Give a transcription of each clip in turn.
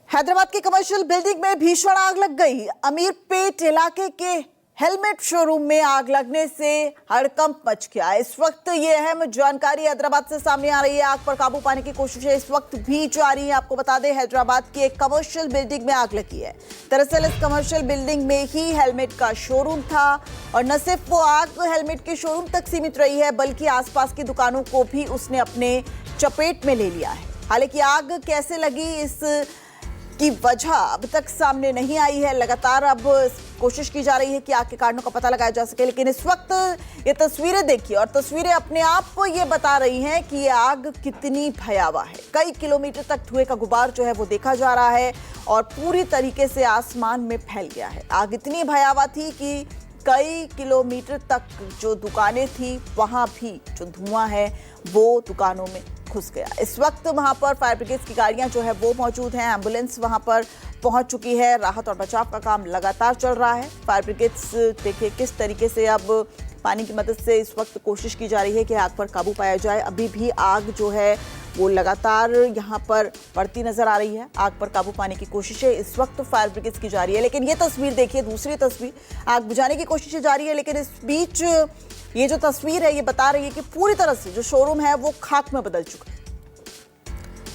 हैदराबाद की commercial building में भीषण आग लग गई। अमीरपेट इलाके के हेलमेट शोरूम में आग लगने से हड़कंप मच गया। इस वक्त ये अहम जानकारी हैदराबाद से सामने आ रही है। आग पर काबू पाने की कोशिशें इस वक्त भी जारी है। आपको बता दें, हैदराबाद की एक कमर्शियल बिल्डिंग में आग लगी है। दरअसल इस कमर्शियल बिल्डिंग में ही हेलमेट का शोरूम था और न सिर्फ वो आग हेलमेट के शोरूम तक सीमित रही है, बल्कि आसपास की दुकानों को भी उसने अपने चपेट में ले लिया है। हालांकि आग कैसे लगी इस की वजह अब तक सामने नहीं आई है। लगातार अब कोशिश की जा रही है कि आग के कारणों का पता लगाया जा सके, लेकिन इस वक्त ये तस्वीरें देखिए और तस्वीरें अपने आप को ये बता रही हैं कि ये आग कितनी भयावह है। कई किलोमीटर तक धुएं का गुबार जो है वो देखा जा रहा है और पूरी तरीके से आसमान में फैल गया है। आग इतनी भयावह थी कि कई किलोमीटर तक जो दुकानें थी वहां भी जो धुआं है वो दुकानों में घुस गया। इस वक्त वहां पर फायर ब्रिगेड की गाड़ियां जो है वो मौजूद हैं। एम्बुलेंस वहां पर पहुंच चुकी है। राहत और बचाव का काम लगातार चल रहा है। फायर ब्रिगेड्स देखिए किस तरीके से अब पानी की मदद से इस वक्त कोशिश की जा रही है कि आग पर काबू पाया जाए। अभी भी आग जो है वो लगातार यहाँ पर बढ़ती नजर आ रही है। आग पर काबू पाने की कोशिशें इस वक्त फायर ब्रिगेड की जा रही है। लेकिन ये तस्वीर देखिए, दूसरी तस्वीर, आग बुझाने की कोशिशें जारी है, लेकिन इस बीच ये जो तस्वीर है ये बता रही है कि पूरी तरह से जो शोरूम है वो खाक में बदल चुका है।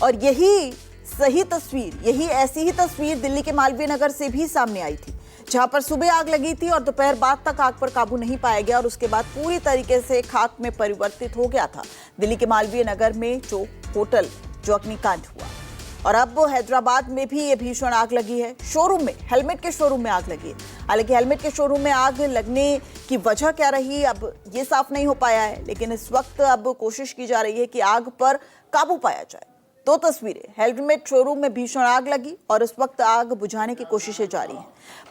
और यही सही तस्वीर, यही ऐसी ही तस्वीर दिल्ली के मालवीय नगर से भी सामने आई थी, जहां पर सुबह आग लगी थी और दोपहर बाद तक आग पर काबू नहीं पाया गया और उसके बाद पूरी तरीके से खाक में परिवर्तित हो गया था दिल्ली के मालवीय नगर में जो होटल जो अग्निकांड हुआ। और अब हैदराबाद में भी ये भीषण आग लगी है। शोरूम में, हेलमेट के शोरूम में आग लगी है। हालांकि हेलमेट के शोरूम में आग लगने की वजह क्या रही अब ये साफ नहीं हो पाया है, लेकिन इस वक्त अब कोशिश की जा रही है कि आग पर काबू पाया जाए। दो तस्वीरें, हेलमेट शोरूम में भीषण आग लगी और इस वक्त आग बुझाने की कोशिशें जारी हैं।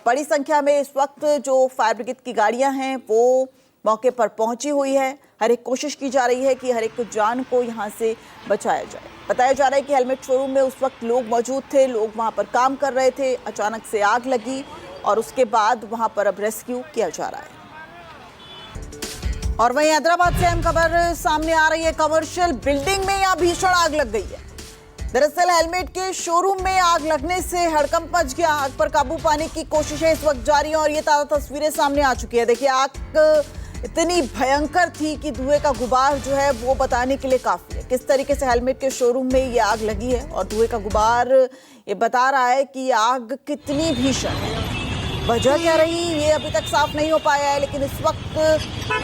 बड़ी संख्या में इस वक्त जो फायर ब्रिगेड की गाड़ियां हैं वो मौके पर पहुंची हुई है। हर एक कोशिश की जा रही है कि हर एक जान को यहां से बचाया जाए। बताया जा रहा है कि हेलमेट शोरूम में उस वक्त लोग मौजूद थे, लोग वहां पर काम कर रहे थे। अचानक से आग लगी और उसके बाद वहां पर अब रेस्क्यू किया जा रहा है। और वहीं हैदराबाद से अहम खबर सामने आ रही है। कमर्शियल बिल्डिंग में यहां भीषण आग लग गई है। दरअसल हेलमेट के शोरूम में आग लगने से हड़कंप मच गया। आग पर काबू पाने की कोशिशें इस वक्त जारी हैं और ये ताजा तस्वीरें सामने आ चुकी है। देखिए, आग इतनी भयंकर थी कि धुएं का गुबार जो है वो बताने के लिए काफी है। किस तरीके से हेलमेट के शोरूम में ये आग लगी है और धुएं का गुबार ये बता रहा है कि आग कितनी भीषण है। वजह क्या रही ये अभी तक साफ नहीं हो पाया है, लेकिन इस वक्त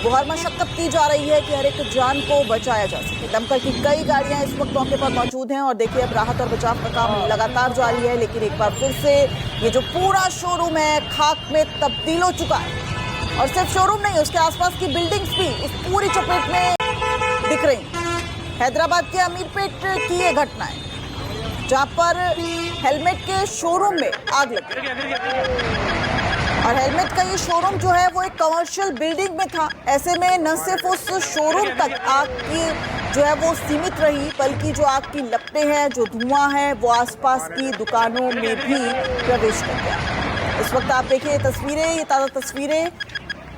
बहुत मशक्कत की जा रही है कि हर एक जान को बचाया जा सके। दमकल की कई गाड़ियां इस वक्त मौके पर मौजूद हैं और देखिए अब राहत और बचाव का काम लगातार जारी है। लेकिन एक बार फिर से ये जो पूरा शोरूम है खाक में तब्दील हो चुका है और सिर्फ शोरूम नहीं, उसके आसपास की बिल्डिंग्स भी इस पूरी चपेट में दिख रही हैं। हैदराबाद के अमीरपेट की ये घटना है जहां पर हेलमेट के शोरूम में आग लगी और हेलमेट का ये शोरूम जो है वो एक कमर्शियल बिल्डिंग में था। ऐसे में न सिर्फ उस शोरूम तक आग की जो है वो सीमित रही, बल्कि जो आग की लपटें हैं, जो धुआं है, वो आसपास की दुकानों में भी प्रवेश कर गया। इस वक्त आप देखिए ये तस्वीरें, ये ताज़ा तस्वीरें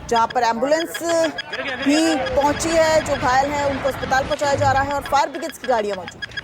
जहां पर एम्बुलेंस भी पहुंची है। जो घायल हैं उनको अस्पताल पहुंचाया जा रहा है और फायर ब्रिगेड की गाड़ियां मौजूद हैं।